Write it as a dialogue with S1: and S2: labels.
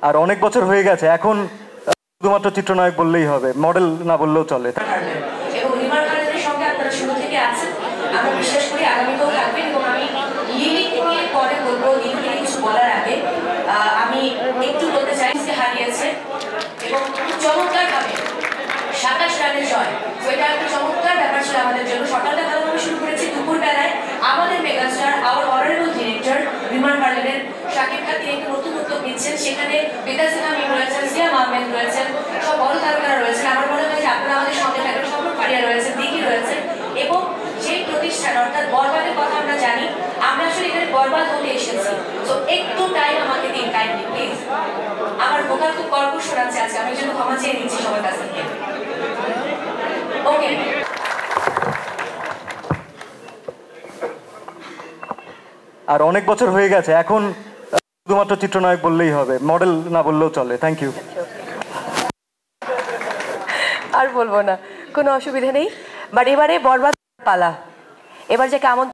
S1: আর অনেক বছর হয়ে গেছে, এখন শুধুমাত্র চিত্রনায়ক বললেই হবে, মডেল না বললেও চলে।
S2: এবং রিমার খালেদের সঙ্গে আপনারা শুরু থেকে আছেন, আমরা বিশ্বাস করি আগামীতেও থাকবেন। এবং আমি লিলিকে নিয়ে পরে বলবো, লিলিকে কিছু বলার আগে আমি একটু বলতে চাই যে হারিয়েছে এবং চমৎকার ভাবে 27 রানের জয়, তো এটা একটা চমৎকার ব্যাপার ছিল আমাদের জন্য। সকালটা ভালোভাবে শুরু করেছি, দুপুর বেলায় আমাদের মেগাস্টার আওয়ার অনারেবল ডিরেক্টর রিমার খালেদের শাকিব খান তিনি একটু নতুন উদ্যোগ নিচ্ছেন, সেখানে বেতাসিনা মিম রয়েছেন, সিয়াম আহমেদ রয়েছেন, সব বড় তারকারা রয়েছেন। আমার মনে হয় যে আপনারা আমাদের সঙ্গে থাকবেন, সম্পর্ক পাড়িয়া রয়েছেন, দিঘি রয়েছেন। এবং সেই প্রতিষ্ঠান অর্থাৎ বরবাদের কথা আমরা জানি, আমরা আসলে এখানে বরবাদ হতে এসেছি। তো একটু টাইম আমাকে দিন, কাইন্ডলি প্লিজ। আমার ভোকাল খুব কর্কশ শোনাচ্ছে আজকে, আমি জন্য ক্ষমা চেয়ে নিচ্ছি সবার কাছ থেকে। ওকে,
S1: আর অনেক বছর হয়ে গেছে, এখন শুধুমাত্র চিত্রনায়ক বললেই হবে, মডেল না বললেও চলে। Thank you.
S3: আর বলবো না, কোনো অসুবিধা নেই। বাট এবারে বরবাদ পালা, এবার যাকে আমন্ত্রণ